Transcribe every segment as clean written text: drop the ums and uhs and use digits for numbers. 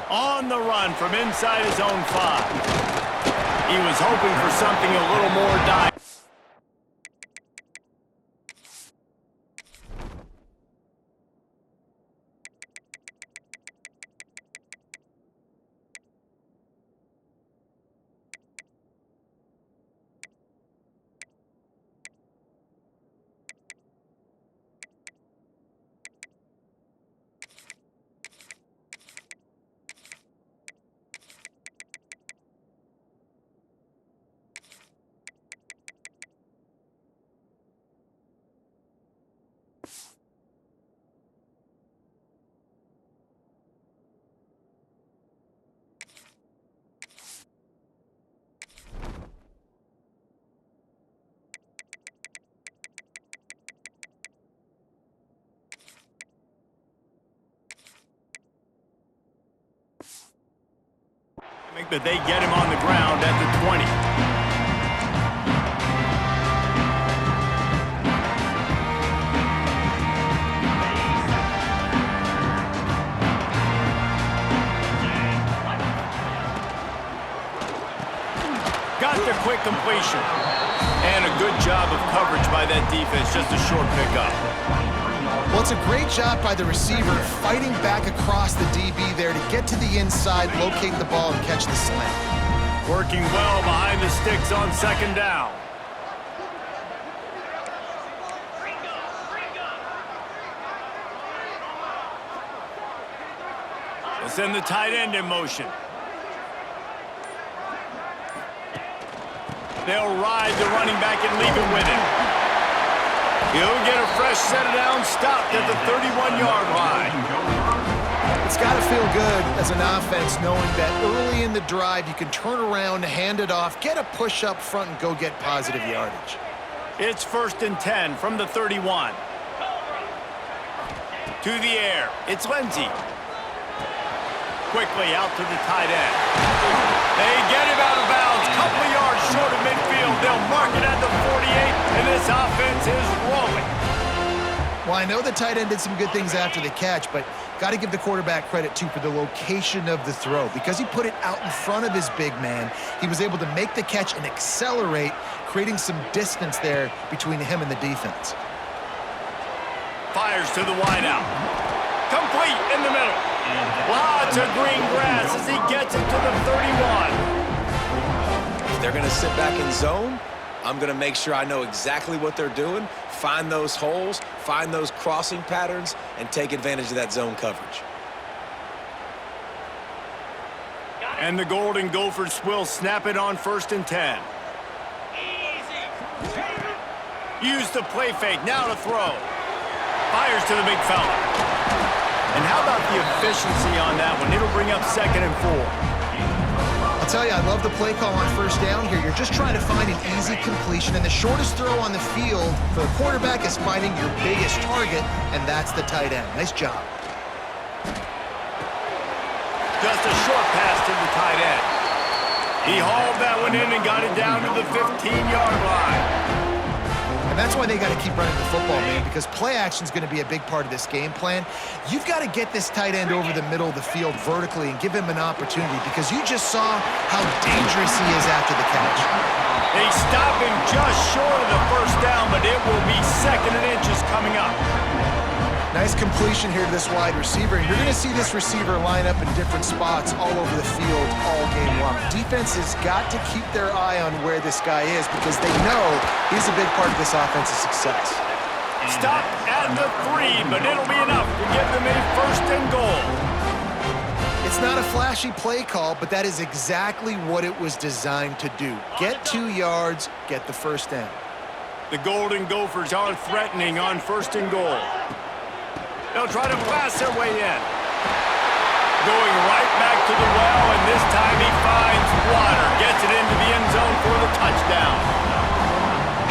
On the run from inside his own 5. He was hoping for something a little more dire. But they get him on the ground at the 20. Got the quick completion. And a good job of coverage by that defense, just a short pickup. Well, it's a great job by the receiver fighting back across the DB there to get to the inside, locate the ball, and catch the slant. Working well behind the sticks on second down. They'll send the tight end in motion. They'll ride the running back and leave it with him. He'll get a fresh set down, stopped at the 31-yard line. It's got to feel good as an offense knowing that early in the drive you can turn around, hand it off, get a push up front, and go get positive yardage. It's 1st and 10 from the 31. To the air, it's Lindsey. Quickly out to the tight end. They get him out of bounds, couple of yards short of midfield. They'll mark it at the 48, and this offense is rolling. Well, I know the tight end did some good things after the catch, but got to give the quarterback credit, too, for the location of the throw. Because he put it out in front of his big man, he was able to make the catch and accelerate, creating some distance there between him and the defense. Fires to the wideout. Complete in the middle. Lots of green grass as he gets it to the 31. If they're going to sit back in zone, I'm going to make sure I know exactly what they're doing, find those holes, find those crossing patterns, and take advantage of that zone coverage. And the Golden Gophers will snap it on 1st and 10. Use the play fake, now to throw. Fires to the big fella. And how about the efficiency on that one? It'll bring up 2nd and 4. I'll tell you, I love the play call on 1st down here. You're just trying to find an easy completion, and the shortest throw on the field for the quarterback is finding your biggest target, and that's the tight end. Nice job. Just a short pass to the tight end. He hauled that one in and got it down to the 15-yard line. And that's why they got to keep running the football, man, because play action is going to be a big part of this game plan. You've got to get this tight end over the middle of the field vertically and give him an opportunity, because you just saw how dangerous he is after the catch. They stop him just short of the 1st down, but it will be 2nd and inches coming up. Nice completion here to this wide receiver. And you're going to see this receiver line up in different spots all over the field all game long. Defense has got to keep their eye on where this guy is, because they know he's a big part of this offense's success. Stop at the 3, but it'll be enough to give them a 1st and goal. It's not a flashy play call, but that is exactly what it was designed to do. Get 2 yards, get the 1st down. The Golden Gophers are threatening on 1st and goal. They'll try to pass their way in. Going right back to the well, and this time he finds water. Gets it into the end zone for the touchdown.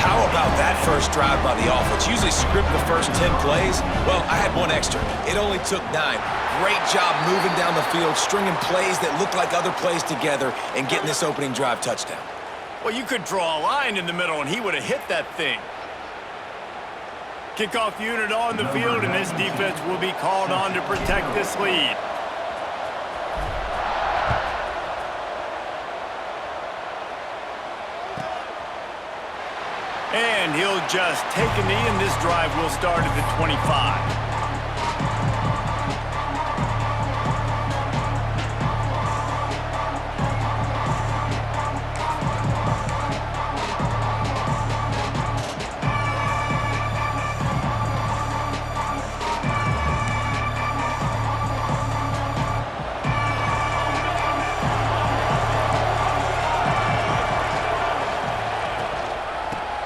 How about that first drive by the offense? Usually script the first 10 plays. Well, I had one extra. It only took 9. Great job moving down the field, stringing plays that look like other plays together, and getting this opening drive touchdown. Well, you could draw a line in the middle, and he would have hit that thing. Kickoff unit on the field, and this defense will be called on to protect this lead. And he'll just take a knee, and this drive will start at the 25.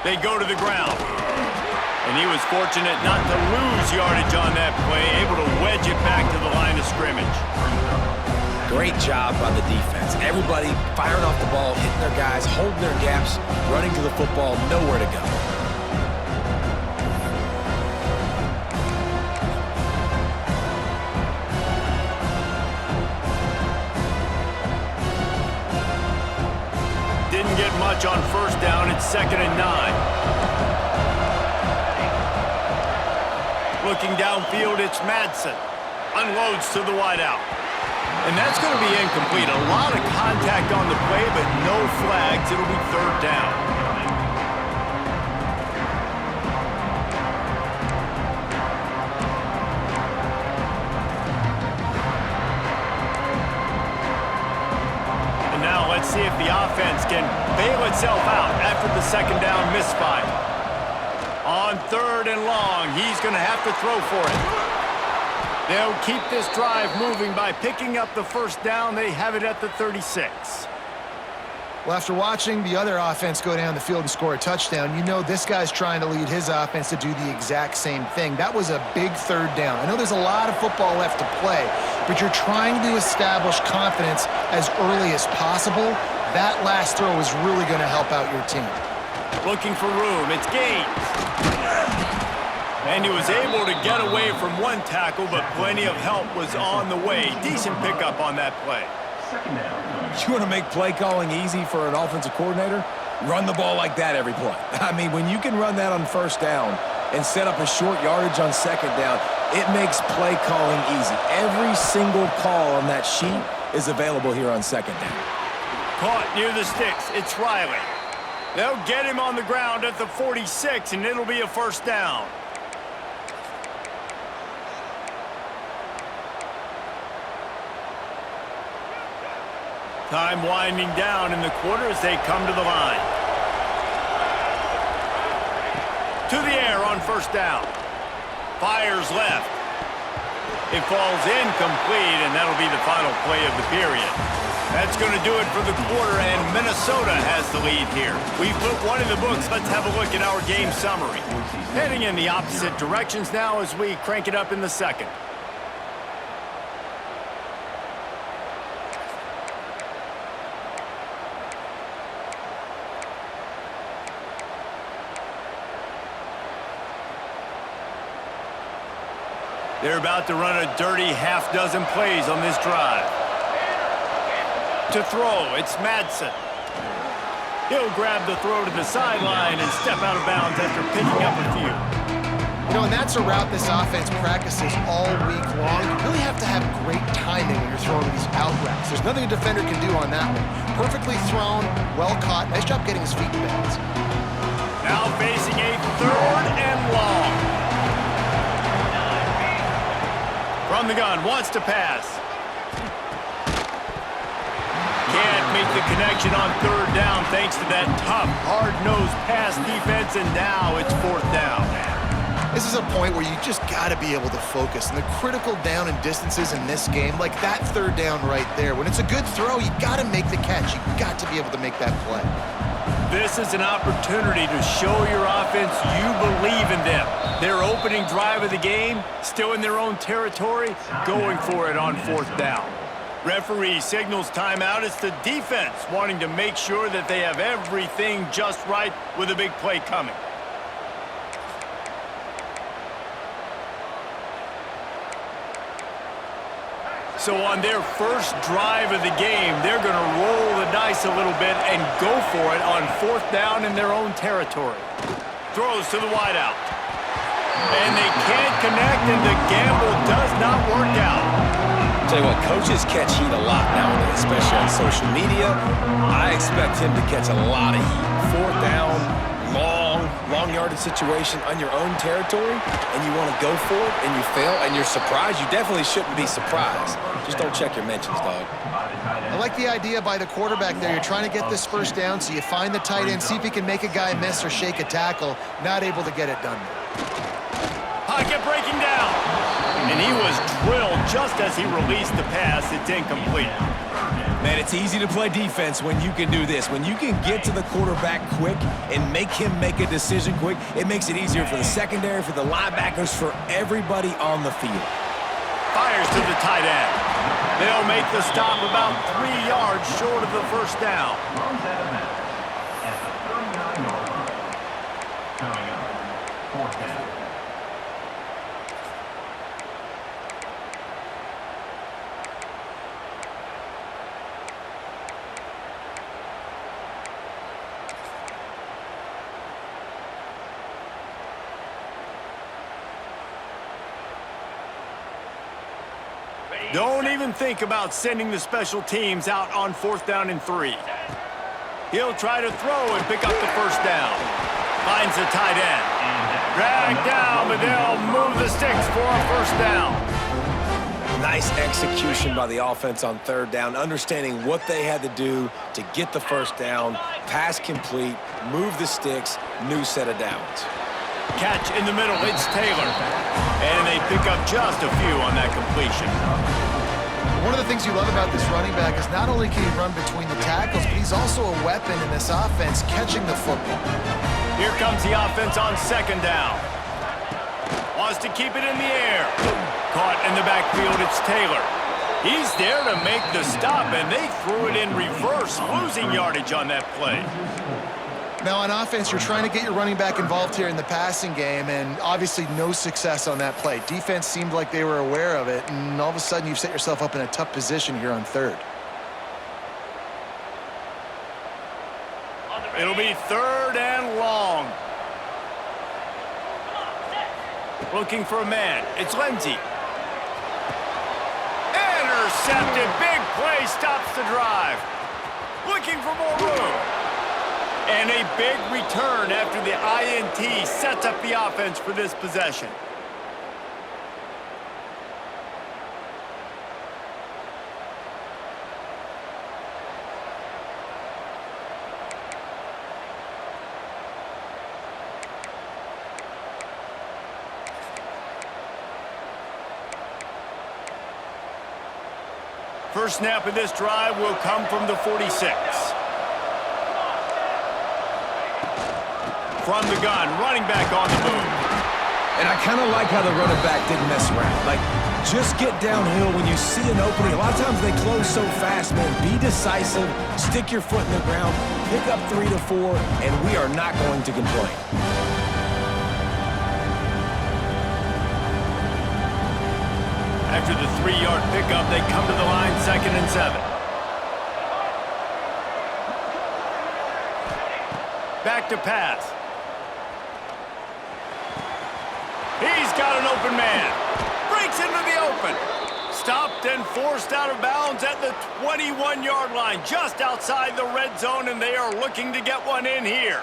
They go to the ground. And he was fortunate not to lose yardage on that play, able to wedge it back to the line of scrimmage. Great job by the defense. Everybody firing off the ball, hitting their guys, holding their gaps, running to the football, nowhere to go. Didn't get much on first down. It's 2nd and 9. Looking downfield, it's Madsen. Unloads to the wideout. And that's going to be incomplete. A lot of contact on the play, but no flags. It'll be 3rd down. And now let's see if the offense can bail itself out after the 2nd down misfire. On 3rd and long, he's going to have to throw for it. They'll keep this drive moving by picking up the 1st down. They have it at the 36. Well, after watching the other offense go down the field and score a touchdown, you know this guy's trying to lead his offense to do the exact same thing. That was a big 3rd down. I know there's a lot of football left to play, but you're trying to establish confidence as early as possible. That last throw is really going to help out your team. Looking for room. It's Gaines. And he was able to get away from one tackle, but plenty of help was on the way. Decent pickup on that play. You want to make play calling easy for an offensive coordinator? Run the ball like that every play. I mean, when you can run that on 1st down and set up a short yardage on 2nd down, it makes play calling easy. Every single call on that sheet is available here on 2nd down. Caught near the sticks. It's Riley. They'll get him on the ground at the 46, and it'll be a 1st down. Time winding down in the quarter as they come to the line. To the air on 1st down. Fires left. It falls incomplete, and that'll be the final play of the period. That's going to do it for the quarter, and Minnesota has the lead here. We've put one in the books. Let's have a look at our game summary. Heading in the opposite directions now as we crank it up in the 2nd. They're about to run a dirty half-dozen plays on this drive. To throw, it's Madsen. He'll grab the throw to the sideline and step out of bounds after picking up a few. You know, and that's a route this offense practices all week long. You really have to have great timing when you're throwing these out routes. There's nothing a defender can do on that one. Perfectly thrown, well caught. Nice job getting his feet in bounds. Now facing a 3rd and long. From the gun, wants to pass. Can't make the connection on 3rd down thanks to that tough, hard-nosed pass defense, and now it's 4th down. This is a point where you just got to be able to focus. And the critical down and distances in this game, like that 3rd down right there, when it's a good throw, you got to make the catch. You got to be able to make that play. This is an opportunity to show your offense you believe in them. Their opening drive of the game, still in their own territory, going for it on 4th down. Referee signals timeout. It's the defense wanting to make sure that they have everything just right with a big play coming. So on their first drive of the game, they're going to roll the dice a little bit and go for it on 4th down in their own territory. Throws to the wideout. And they can't connect, and the gamble does not work out. Tell you what, coaches catch heat a lot nowadays, especially on social media. I expect him to catch a lot of heat. 4th down, long, long yardage situation on your own territory and you want to go for it and you fail and you're surprised, you definitely shouldn't be surprised. Just don't check your mentions, dog. I like the idea by the quarterback there. You're trying to get this first down, so you find the tight end, see if he can make a guy miss or shake a tackle. Not able to get it done. Pocket breaking down. And he was drilled just as he released the pass. It's incomplete. Man, it's easy to play defense when you can do this. When you can get to the quarterback quick and make him make a decision quick, it makes it easier for the secondary, for the linebackers, for everybody on the field. Fires to the tight end. They'll make the stop about 3 yards short of the first down. Don't even think about sending the special teams out on 4th down and 3. He'll try to throw and pick up the first down. Finds the tight end. Dragged down, but they'll move the sticks for a first down. Nice execution by the offense on 3rd down, understanding what they had to do to get the first down, pass complete, move the sticks, new set of downs. Catch in the middle, it's Taylor. And they pick up just a few on that completion. One of the things you love about this running back is not only can he run between the tackles, but he's also a weapon in this offense catching the football. Here comes the offense on 2nd down. Wants to keep it in the air. Caught in the backfield, it's Taylor. He's there to make the stop, and they threw it in reverse, losing yardage on that play. Now on offense, you're trying to get your running back involved here in the passing game, and obviously no success on that play. Defense seemed like they were aware of it, and all of a sudden you've set yourself up in a tough position here on 3rd. It'll be 3rd and long. Looking for a man. It's Lindsey. Intercepted. Big play stops the drive. Looking for more room. And a big return after the INT sets up the offense for this possession. First snap of this drive will come from the 46. From the gun, running back on the move. And I kind of like how the running back didn't mess around. Like, just get downhill when you see an opening. A lot of times they close so fast, man. Be decisive, stick your foot in the ground, pick up 3 to 4, and we are not going to complain. After the 3-yard pickup, they come to the line, 2nd and 7. Back to pass. He's got an open man. Breaks into the open. Stopped and forced out of bounds at the 21-yard line, just outside the red zone, and they are looking to get one in here.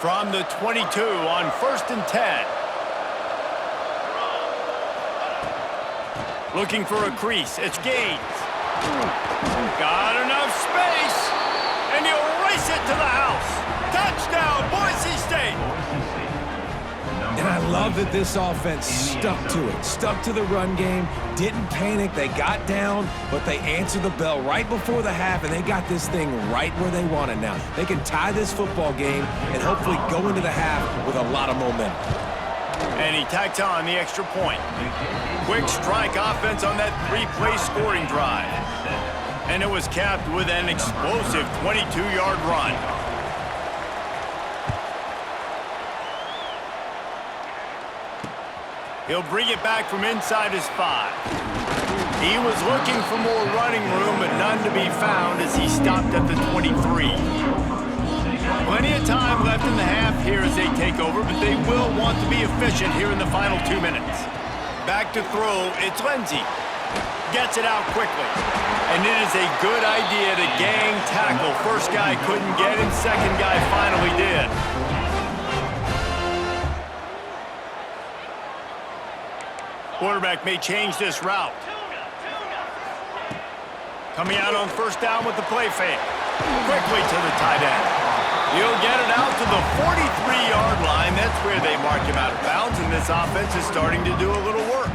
From the 22 on 1st and 10. Looking for a crease. It's Gaines. Got enough space. And he'll race it to the house. Touchdown, Boise State. And I love that this offense stuck to it. Stuck to the run game. Didn't panic. They got down, but they answered the bell right before the half, and they got this thing right where they want it now. They can tie this football game and hopefully go into the half with a lot of momentum. And he tacks on the extra point. Quick strike offense on that 3-play scoring drive. And it was capped with an explosive 22-yard run. He'll bring it back from inside his 5. He was looking for more running room, but none to be found as he stopped at the 23. Plenty of time left in the half here as they take over, but they will want to be efficient here in the final 2 minutes. Back to throw, it's Lindsey. Gets it out quickly. And it is a good idea to gang tackle. First guy couldn't get him, second guy finally did. Quarterback may change this route. Coming out on first down with the play fake. Quickly to the tight end. He'll get it out to the 43-yard line. That's where they mark him out of bounds, and this offense is starting to do a little work.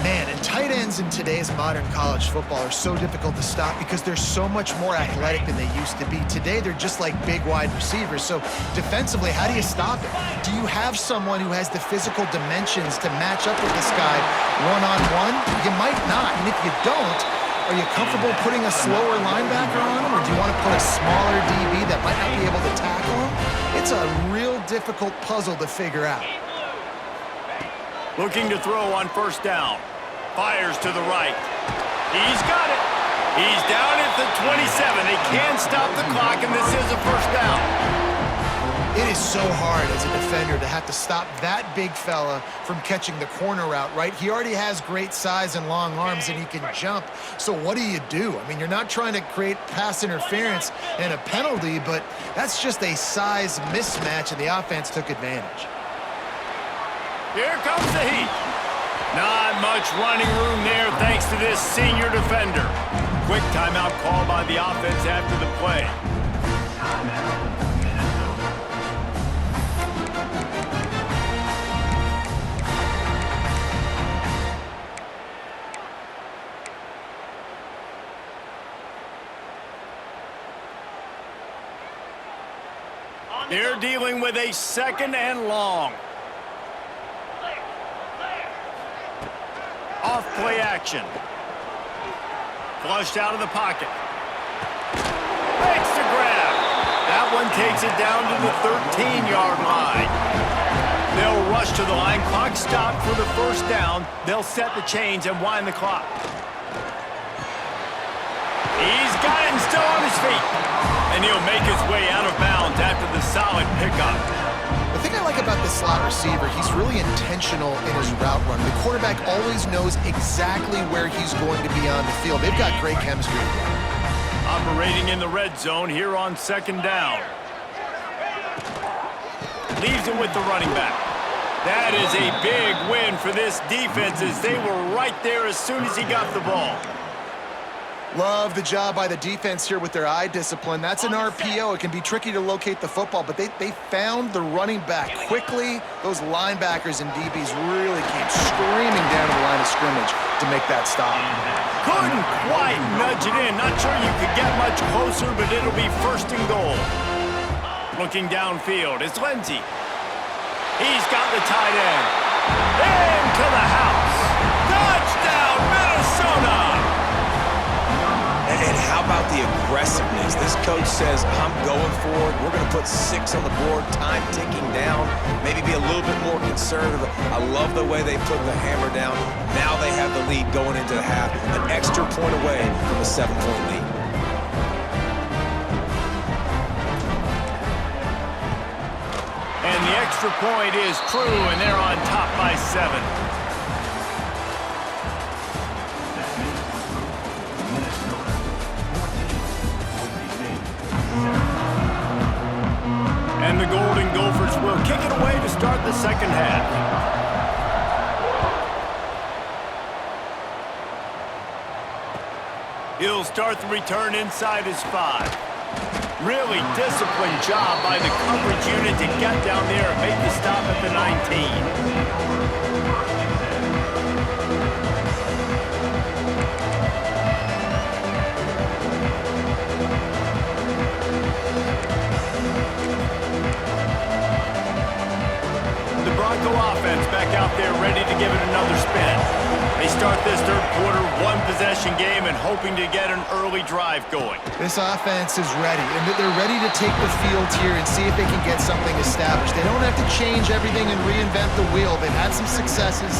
Man, and tight ends in today's modern college football are so difficult to stop because they're so much more athletic than they used to be. Today, they're just like big wide receivers. So defensively, how do you stop it? Do you have someone who has the physical dimensions to match up with this guy one-on-one? You might not, and if you don't, are you comfortable putting a slower linebacker on him, or do you want to put a smaller DB that might not be able to tackle him? It's a real difficult puzzle to figure out. Looking to throw on first down. Fires to the right. He's got it. He's down at the 27. They can't stop the clock, and this is a first down. It is so hard as a defender to have to stop that big fella from catching the corner route, right? He already has great size and long arms, and he can jump. So what do? I mean, you're not trying to create pass interference and a penalty, but that's just a size mismatch, and the offense took advantage. Here comes the heat. Not much running room there thanks to this senior defender. Quick timeout call by the offense after the play. They're dealing with a second and long. Off play action. Flushed out of the pocket. Makes the grab. That one takes it down to the 13-yard line. They'll rush to the line. Clock stopped for the first down. They'll set the chains and wind the clock. He's got him still on his feet. And he'll make his way out of bounds after the solid pickup. The thing I like about the slot receiver, he's really intentional in his route run. The quarterback always knows exactly where he's going to be on the field. They've got great chemistry. Operating in the red zone here on second down. Leaves it with the running back. That is a big win for this defense as they were right there as soon as he got the ball. Love the job by the defense here with their eye discipline. That's an RPO. It can be tricky to locate the football, but they found the running back quickly. Those linebackers and DBs really came screaming down to the line of scrimmage to make that stop. Couldn't quite nudge it in. Not sure you could get much closer, but it'll be first and goal. Looking downfield, it's Lindsey. He's got the tight end. Into the house. Touchdown, Minnesota! And how about the aggressiveness? This coach says, I'm going for it. We're going to put 6 on the board, time ticking down, maybe be a little bit more conservative. I love the way they put the hammer down. Now they have the lead going into the half, an extra point away from a 7-point lead. And the extra point is true, and they're on top by 7. And the Golden Gophers will kick it away to start the second half. He'll start the return inside his 5. Really disciplined job by the coverage unit to get down there and make the stop at the 19. Bronco offense back out there ready to give it another spin. They start this third quarter one-possession game and hoping to get an early drive going. This offense is ready, and they're ready to take the field here and see if they can get something established. They don't have to change everything and reinvent the wheel. They've had some successes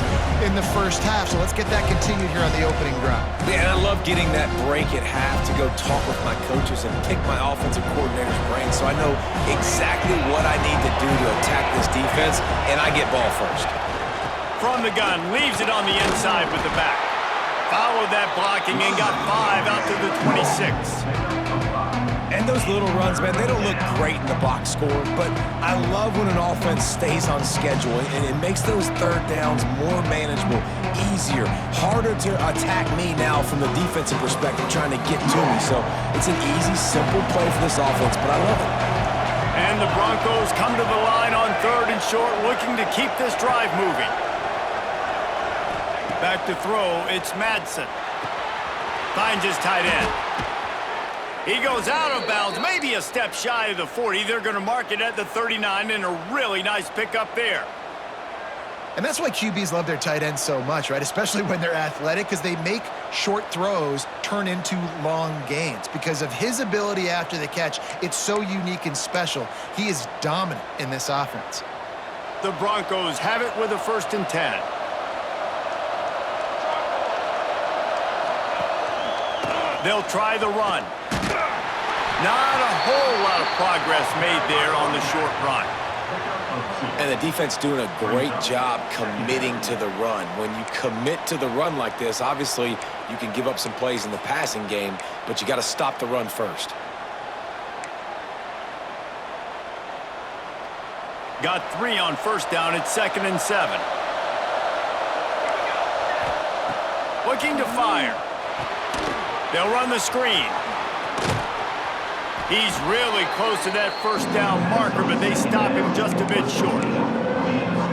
in the first half, so let's get that continued here on the opening drive. Yeah, and I love getting that break at half to go talk with my coaches and pick my offensive coordinator's brain so I know exactly what I need to do to attack this defense, and I get ball first. from the gun, leaves it on the inside with the back. Followed that blocking and got 5 out to the 26. And those little runs, man, they don't look great in the box score, but I love when an offense stays on schedule, and it makes those third downs more manageable, easier, harder to attack me now from the defensive perspective trying to get to me. So it's an easy, simple play for this offense, but I love it. And the Broncos come to the line on 3rd and short, looking to keep this drive moving. Back to throw, it's Madsen. Finds his tight end. He goes out of bounds, maybe a step shy of the 40. They're going to mark it at the 39, and a really nice pickup there. And that's why QBs love their tight ends so much, right? Especially when they're athletic, because they make short throws turn into long gains. Because of his ability after the catch, it's so unique and special. He is dominant in this offense. The Broncos have it with a 1st and 10. They'll try the run. Not a whole lot of progress made there on the short run. And the defense doing a great job committing to the run. When you commit to the run like this, obviously you can give up some plays in the passing game, but you got to stop the run first. Got 3 on 1st down. It's 2nd and 7. Looking to fire. They'll run the screen. He's really close to that 1st down marker, but they stop him just a bit short.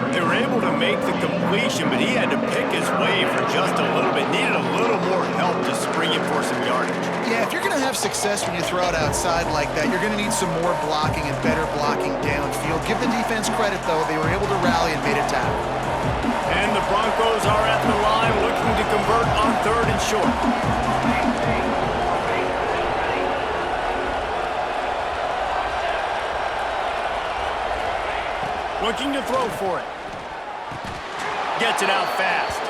They were able to make the completion, but he had to pick his way for just a little bit. Needed a little more help to spring him for some yardage. Yeah, if you're going to have success when you throw it outside like that, you're going to need some more blocking and better blocking downfield. Give the defense credit, though. They were able to rally and made a tackle. And the Broncos are at the line looking to convert on 3rd and short. Looking to throw for it. Gets it out fast.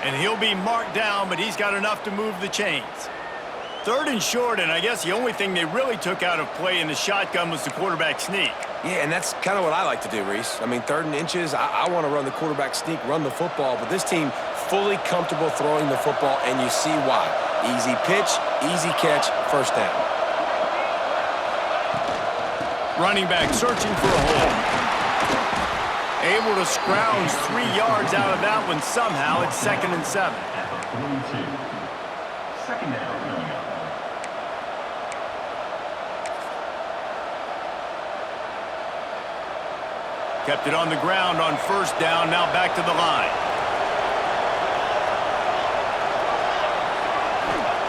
And he'll be marked down, but he's got enough to move the chains. 3rd and short, and I guess the only thing they really took out of play in the shotgun was the quarterback sneak. Yeah, and that's kind of what I like to do, Reese. I mean, 3rd and inches, I want to run the quarterback sneak, run the football, but this team fully comfortable throwing the football, and you see why. Easy pitch, easy catch, 1st down. Running back searching for a hole. Able to scrounge 3 yards out of that one somehow. It's 2nd and 7. Second down. Kept it on the ground on 1st down. Now back to the line.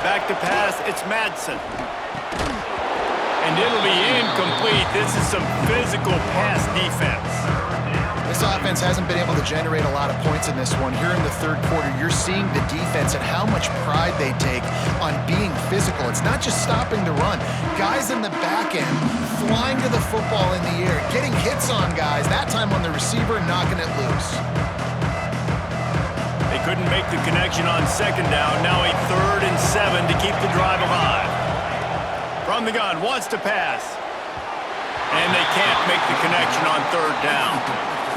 Back to pass. It's Madsen. And it'll be incomplete. This is some physical pass defense. This offense hasn't been able to generate a lot of points in this one. Here in the 3rd quarter, you're seeing the defense and how much pride they take on being physical. It's not just stopping the run. Guys in the back end flying to the football in the air, getting hits on guys, that time on the receiver, knocking it loose. They couldn't make the connection on 2nd down. Now a 3rd and 7 to keep the drive alive. From the gun, wants to pass. And they can't make the connection on 3rd down.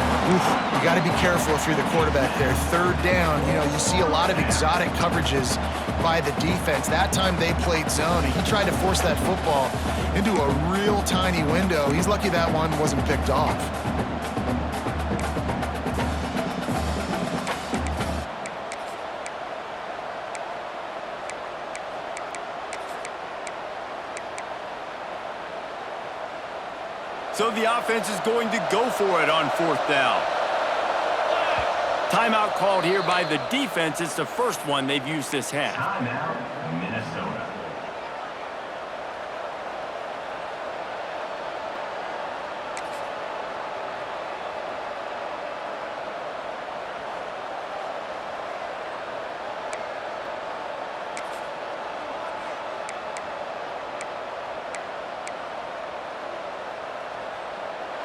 Oof, you got to be careful if you're the quarterback there. 3rd down, you see a lot of exotic coverages by the defense. That time they played zone, and he tried to force that football into a real tiny window. He's lucky that one wasn't picked off. So the offense is going to go for it on 4th down. Timeout called here by the defense. It's the first one they've used this half. Timeout, Minnesota.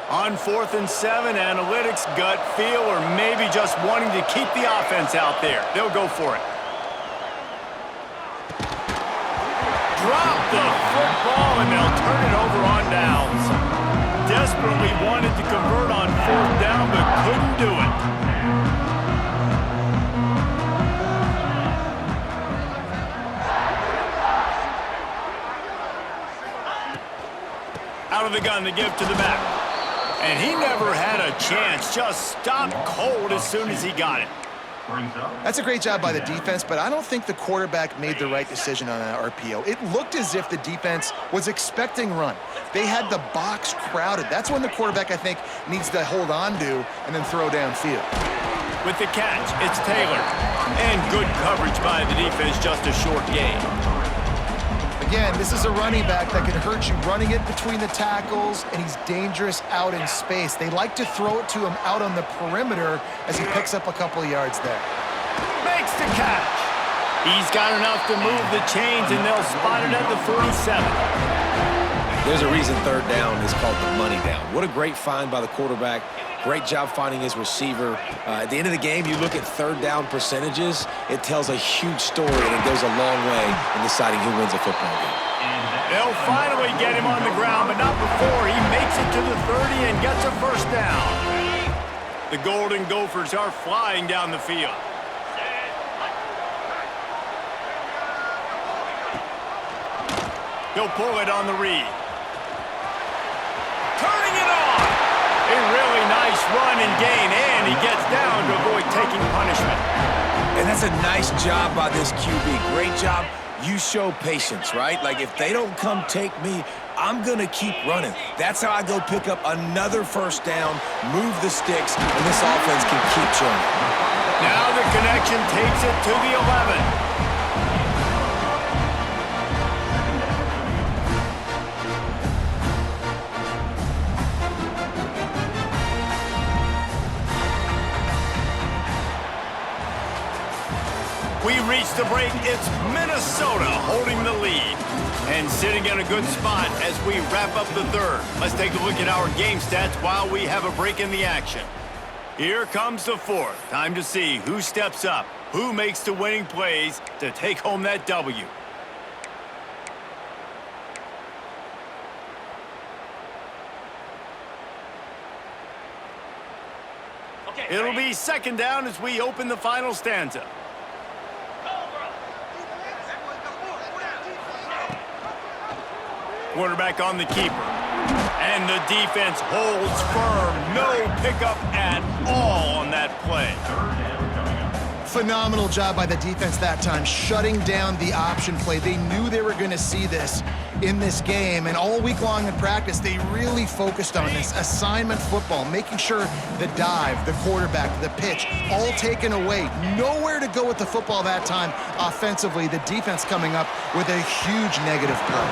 On 4th and 7, analytics, gut feel, or maybe just wanting to keep the offense out there. They'll go for it. Drop the football, and they'll turn it over on downs. Desperately wanted to convert on 4th down, but couldn't do it. Out of the gun to give to the back. And he never had a chance. Just stopped cold as soon as he got it. Brings up. That's a great job by the defense, but I don't think the quarterback made the right decision on that RPO. It looked as if the defense was expecting run. They had the box crowded. That's when the quarterback, I think, needs to hold on to and then throw downfield. With the catch, it's Taylor. And good coverage by the defense, just a short gain. Again, this is a running back that can hurt you running it between the tackles, and he's dangerous out in space. They like to throw it to him out on the perimeter as he picks up a couple of yards there. Makes the catch. He's got enough to move the chains, and they'll spot it at the 47. There's a reason third down is called the money down. What a great find by the quarterback. Great job finding his receiver. At the end of the game, you look at third down percentages, it tells a huge story, and it goes a long way in deciding who wins a football game. They'll finally get him on the ground, but not before he makes it to the 30 and gets a first down. The Golden Gophers are flying down the field. He'll pull it on the read. Turning it on. A really nice run and gain, and he gets down to avoid taking punishment. And that's a nice job by this QB. Great job. You show patience, right? Like, if they don't come take me, I'm going to keep running. That's how I go pick up another first down, move the sticks, and this offense can keep churning. Now the connection takes it to the 11. We reach the break. It's Minnesota holding the lead and sitting in a good spot as we wrap up the third. Let's take a look at our game stats while we have a break in the action. Here comes the fourth. Time to see who steps up, who makes the winning plays to take home that W. It'll be second down as we open the final stanza. Quarterback on the keeper. And the defense holds firm. No pickup at all on that play. Phenomenal job by the defense that time, shutting down the option play. They knew they were going to see this in this game, and all week long in practice, they really focused on this assignment football, making sure the dive, the quarterback, the pitch, all taken away. Nowhere to go with the football that time offensively. The defense coming up with a huge negative play.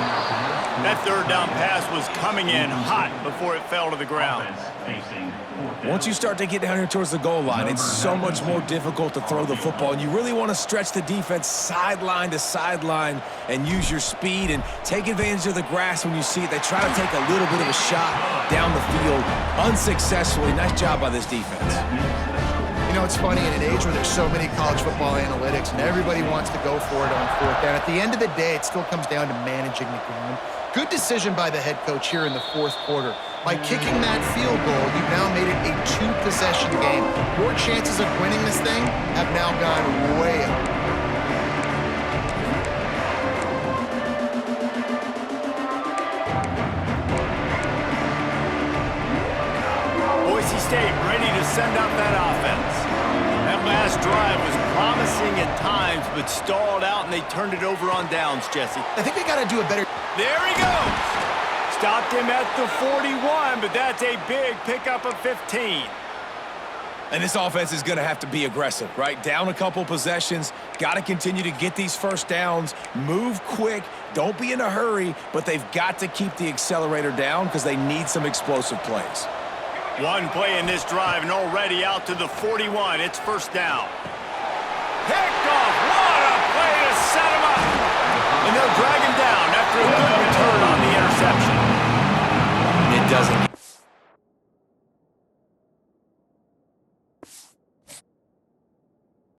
That third down pass was coming in hot before it fell to the ground. Once you start to get down here towards the goal line, it's so much more difficult to throw the football, and you really want to stretch the defense sideline to sideline and use your speed and take advantage of the grass when you see it. They try to take a little bit of a shot down the field unsuccessfully. Nice job by this defense. You know, it's funny, in an age where there's so many college football analytics and everybody wants to go for it on fourth down, at the end of the day, it still comes down to managing the game. Good decision by the head coach here in the fourth quarter. By kicking that field goal, you've now made it a two-possession game. Your chances of winning this thing have now gone way up. Boise State ready to send out that offense. That last drive was promising at times, but stalled out, and they turned it over on downs, Jesse. I think they got to do a better... There he goes. Stopped him at the 41, but that's a big pickup of 15. And this offense is going to have to be aggressive, right? Down a couple possessions, got to continue to get these first downs, move quick, don't be in a hurry, but they've got to keep the accelerator down because they need some explosive plays. One play in this drive, and already out to the 41. It's first down. Picked off. What a play to set him up. And they'll drag him down after a good return on the interception. It doesn't